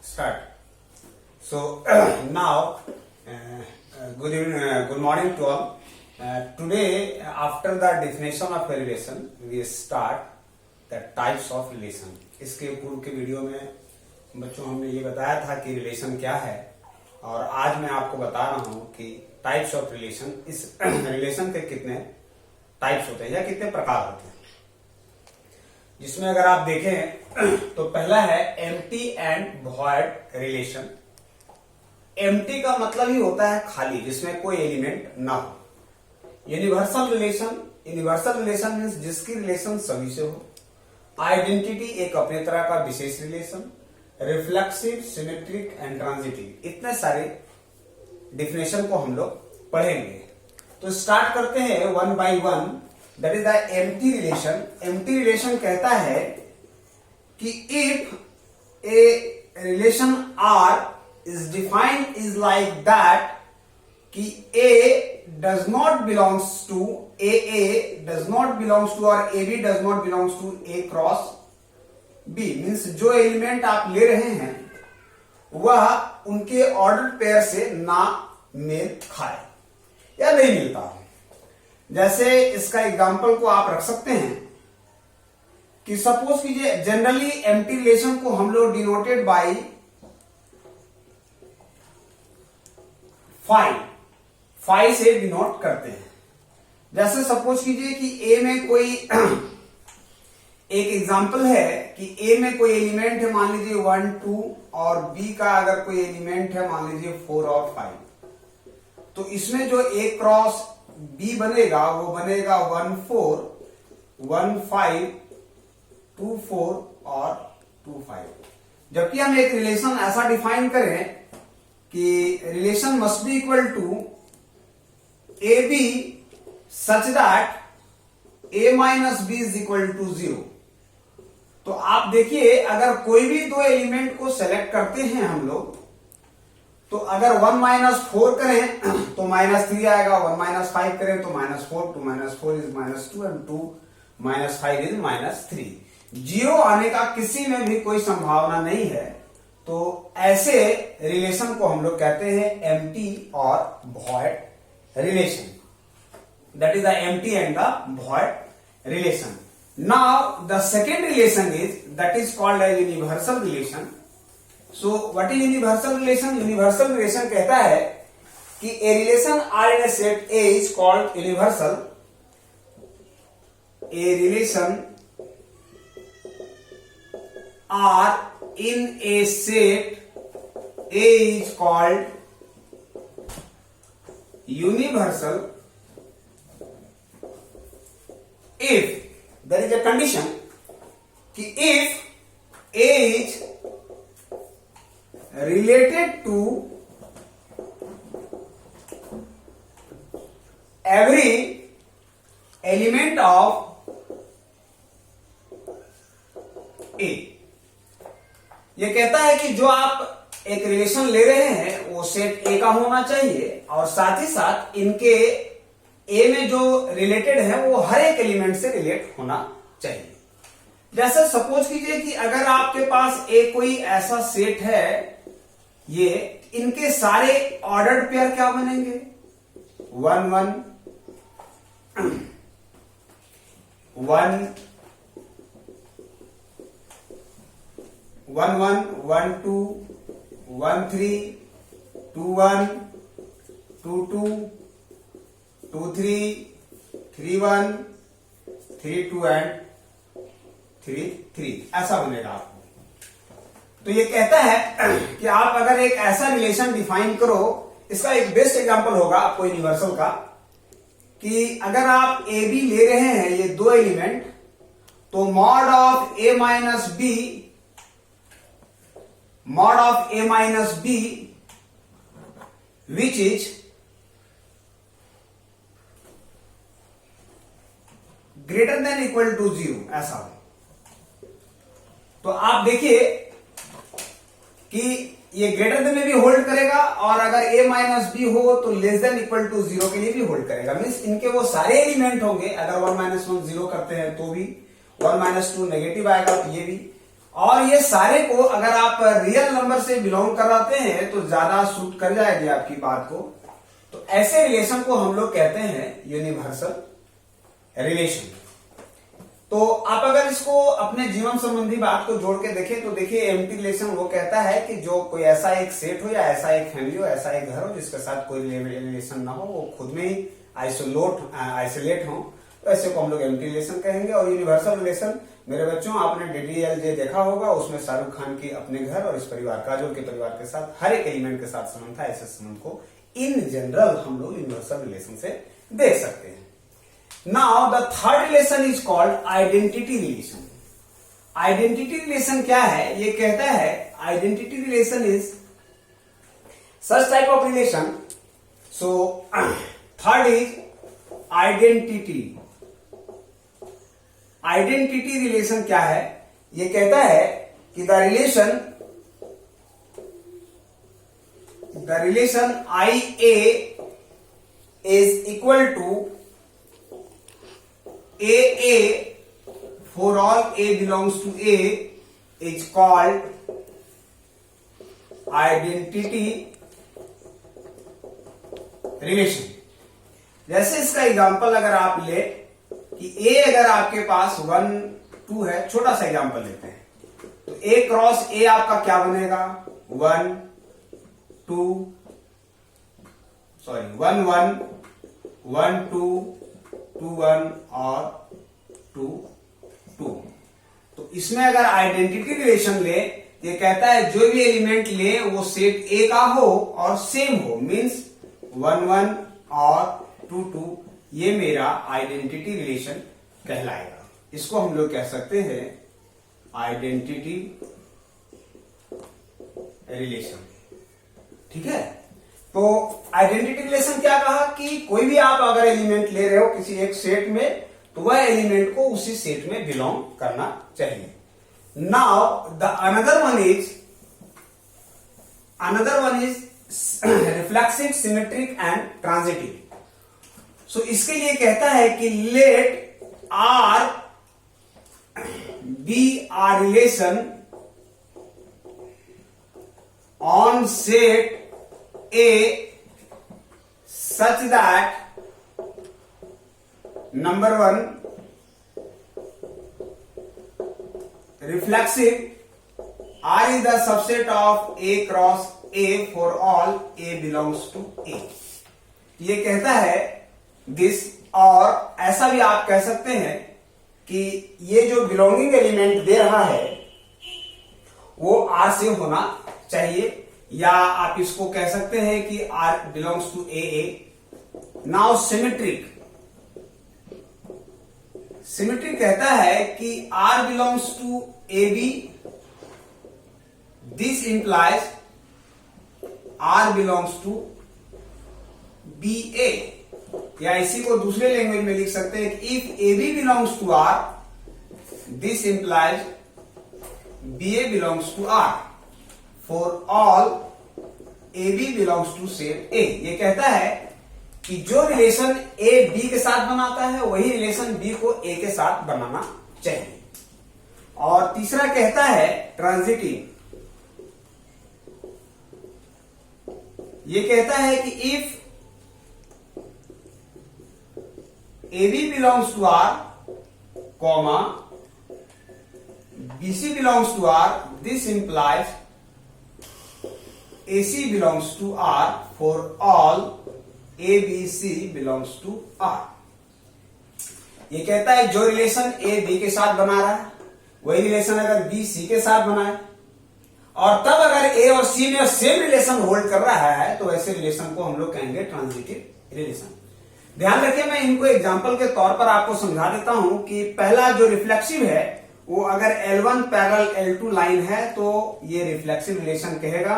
Start. So now, good evening, good morning to all. Today, after the definition of relation, we start the types of relation. इसके पूर्व के video में बच्चों हमने ये बताया था कि रिलेशन क्या है, और आज मैं आपको बता रहा हूं कि टाइप्स ऑफ रिलेशन, इस रिलेशन के कितने टाइप्स होते हैं या कितने प्रकार होते हैं। जिसमें अगर आप देखें तो पहला है empty and void relation. Empty का मतलब ही होता है खाली, जिसमें कोई एलिमेंट ना हो। Universal relation, universal relation means जिसकी रिलेशन सभी से हो। आइडेंटिटी एक अपने तरह का विशेष relation. Reflexive, symmetric and transitive, इतने सारे डिफिनेशन को हम लोग पढ़ेंगे। तो स्टार्ट करते हैं one by one. That is the empty relation. Empty relation कहता है कि if a relation R is defined is like that कि A does not belongs to A does not belongs to और A B does not belongs to A cross B. Means जो element आप ले रहे हैं वह उनके ऑर्डर पेयर से ना मेल खाए या नहीं मिलता हो। जैसे इसका एग्जांपल को आप रख सकते हैं कि सपोज कीजिए जनरली एम्प्टी रिलेशन को हम लोग डिनोटेड बाय फाई से डिनोट करते हैं। जैसे सपोज कीजिए कि ए में कोई एक एग्जांपल है कि ए में कोई एलिमेंट है, मान लीजिए 1 2, और बी का अगर कोई एलिमेंट है मान लीजिए 4 और 5, तो इसमें जो ए क्रॉस बी बनेगा वो बनेगा 1 4 1 5 2 4 और 2 5। जबकि हम एक रिलेशन ऐसा डिफाइन करें कि relation must be equal to A B such that A minus B is equal to 0। तो आप देखिए, अगर कोई भी दो एलिमेंट को सेलेक्ट करते हैं हम लोग, तो अगर 1 माइनस 4 करें तो -3 आएगा, 1 माइनस 5 करें तो -4, 2 minus 4 is -2 and 2 minus 5 is -3। 0 आने का किसी में भी कोई संभावना नहीं है। तो ऐसे रिलेशन को हम लोग कहते हैं एम्प्टी और void relation. That is the empty and the void relation. Now the second relation is that is called as universal relation. So what is universal relation? Universal relation कहता है कि a relation R in a set A is called universal. A relation R in a set A is called universal if there is a condition कि if A is related to every element of A। ये कहता है कि जो आप एक relation ले रहे हैं वो सेट A का होना चाहिए, और साथ ही साथ इनके ए में जो रिलेटेड है वो हर एक एलिमेंट से रिलेट होना चाहिए। जैसे सपोज कीजिए कि अगर आपके पास एक कोई ऐसा सेट है, ये इनके सारे ऑर्डर्ड पेयर क्या बनेंगे? 1 1 1 1 1 1 2 1 3 2 1 2 2 2 3 3 1 3 2 एंड 3 3, ऐसा बनेगा आपको। तो ये कहता है कि आप अगर एक ऐसा रिलेशन डिफाइन करो, इसका एक बेस्ट एग्जांपल होगा आपको यूनिवर्सल का, कि अगर आप ए बी ले रहे हैं ये दो एलिमेंट, तो mod of A minus B which is greater than equal to 0, ऐसा हो। तो आप देखिए कि ये ग्रेटर देन में भी होल्ड करेगा, और अगर a माइनस बी हो तो लेस देन इक्वल टू 0 के लिए भी होल्ड करेगा। मीन्स इनके वो सारे एलिमेंट होंगे। अगर 1 माइनस 1 0 करते हैं तो भी 1 माइनस 2 नेगेटिव आएगा तो ये भी, और ये सारे को अगर आप रियल नंबर से बिलोंग कराते हैं तो ज्यादा सूट कर जाएगी आपकी बात को। तो ऐसे रिलेशन को हम लोग कहते हैं यूनिवर्सल रिलेशन। तो आप अगर इसको अपने जीवन संबंधी बात को जोड़ के देखें तो देखिए एम्प्टी रिलेशन वो कहता है कि जो कोई ऐसा एक सेट हो या ऐसा एक फैमिली हो, ऐसा एक घर हो जिसके साथ कोई रिलेशन ना हो, वो खुद में ही आइसोलेट हो, तो ऐसे को हम लोग एम्प्टी रिलेशन कहेंगे। और यूनिवर्सल रिलेशन मेरे बच्चों आपने DDLJ देखा होगा, उसमें शाहरुख खान की अपने घर और इस परिवार काजोल के परिवार के साथ हर एक एलिमेंट के साथ संबंध था। ऐसे संबंध को इन जनरल हम लोग यूनिवर्सल रिलेशन से देख सकते हैं। Now the third relation is called identity relation. Identity relation क्या है? ये कहता है identity relation is such type of relation. So third is identity. Identity relation क्या है? ये कहता है कि the relation IA is equal to AA for all A belongs to A is called identity relation. जैसे इसका एग्जांपल अगर आप ले कि A अगर आपके पास 1 2 है, छोटा सा एग्जांपल लेते हैं, तो A क्रॉस A आपका क्या बनेगा? 1 2 1 1 1 2 2 1 और 2 2। तो इसमें अगर आइडेंटिटी रिलेशन ले, ये कहता है जो भी एलिमेंट ले वो सेट A का हो और सेम हो, मींस 1 1 और 2 2, ये मेरा आइडेंटिटी रिलेशन कहलाएगा। इसको हम लोग कह सकते हैं आइडेंटिटी रिलेशन। ठीक है, तो आइडेंटिटी रिलेशन क्या कहा कि कोई भी आप अगर एलिमेंट ले रहे हो किसी एक सेट में, तो वह एलिमेंट को उसी सेट में बिलोंग करना चाहिए। Now the another one is reflexive, symmetric and transitive. So इसके लिए कहता है कि let R be a relation on set A such that number 1 reflexive R is the subset of A cross A for all A belongs to A। ये कहता है this, और ऐसा भी आप कह सकते हैं कि ये जो बिलोंगिंग एलिमेंट दे रहा है वो R से होना चाहिए, या आप इसको कह सकते हैं कि R belongs to AA। Now symmetric कहता है कि R belongs to AB, this implies R belongs to BA, या इसी को दूसरे लैंग्वेज में लिख सकते हैं कि if AB belongs to R, this implies BA belongs to R for all AB belongs to set A। ये कहता है कि जो रिलेशन A B के साथ बनाता है वही रिलेशन B को A के साथ बनाना चाहिए। और तीसरा कहता है ट्रांजिटिव। ये कहता है कि if AB belongs to R, comma BC belongs to R, this implies AC belongs to R for all ABC belongs to R। ये कहता है जो रिलेशन A B के साथ बना रहा है वही रिलेशन अगर B C के साथ बनाए, और तब अगर A और C में सेम रिलेशन होल्ड कर रहा है तो ऐसे रिलेशन को हम लोग कहेंगे ट्रांजिटिव रिलेशन। ध्यान रखिए, मैं इनको एग्जांपल के तौर पर आपको समझा देता हूं कि पहला जो रिफ्लेक्सिव है वो अगर L1 पैरेलल L2 लाइन है तो ये रिफ्लेक्सिव रिलेशन कहेगा।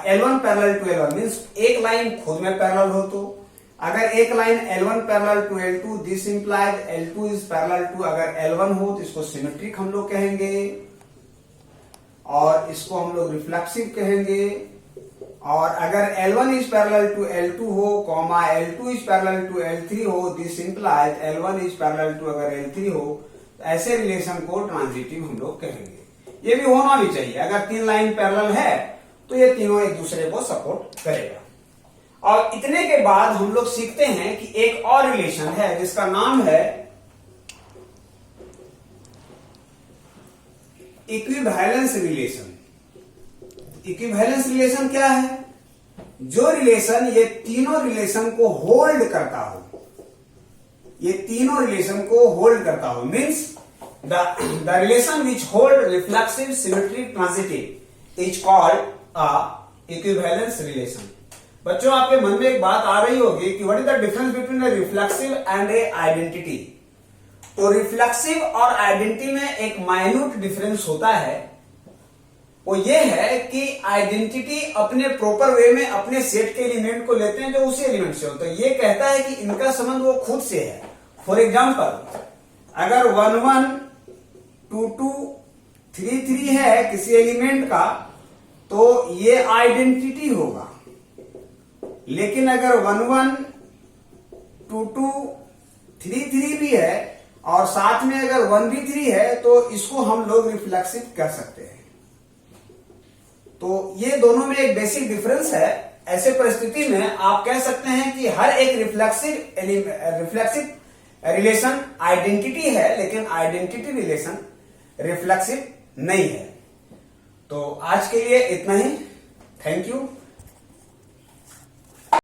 L1 parallel to L1 means एक लाइन खुद में पैरेलल हो, तो अगर एक line L1 parallel to L2, this implies L2 is parallel to अगर L1 हो तो इसको सिमेट्रिक हम लोग कहेंगे, और इसको हम लोग रिफ्लेक्सिव कहेंगे। और अगर L1 is parallel to L2 हो, comma L2 is parallel to L3 हो, this implies L1 is parallel to अगर L3 हो, तो ऐसे रिलेशन को ट्रांजिटिव हम लोग कहेंगे। ये भी होना भी चाहिए। अगर 3 लाइन पैरेलल है तो ये तीनों एक दूसरे को सपोर्ट करेगा। और इतने के बाद हम लोग सीखते हैं कि एक और रिलेशन है जिसका नाम है इक्विवेलेंस रिलेशन। इक्विवेलेंस रिलेशन क्या है? जो रिलेशन ये तीनों रिलेशन को होल्ड करता हो, ये तीनों रिलेशन को होल्ड करता हो, means the relation which hold reflexive symmetry transitive is called a equivalence relation. बच्चों, आपके मन में एक बात आ रही होगी कि what is the difference between a reflexive and A identity. तो रिफ्लेक्सिव और आइडेंटिटी में एक माइन्यूट डिफरेंस होता है। वो ये है कि आइडेंटिटी अपने प्रॉपर वे में अपने सेट के एलिमेंट को लेते हैं जो उसी एलिमेंट से होता है। ये कहता है कि इनका संबंध वो खुद से है। फॉर एग्जाम्पल, अगर 1 1 2 2 3 3 है किसी एलिमेंट का तो ये आइडेंटिटी होगा। लेकिन अगर 1 1 2 2 3 3 भी है और साथ में अगर 1 भी 3 है तो इसको हम लोग रिफ्लेक्सिव कर सकते हैं। तो ये दोनों में एक बेसिक डिफरेंस है। ऐसे परिस्थिति में आप कह सकते हैं कि हर एक रिफ्लेक्सिव रिलेशन आइडेंटिटी है, लेकिन आइडेंटिटी रिलेशन रिफ्लेक्सिव नहीं है। तो आज के लिए इतना ही। Thank you.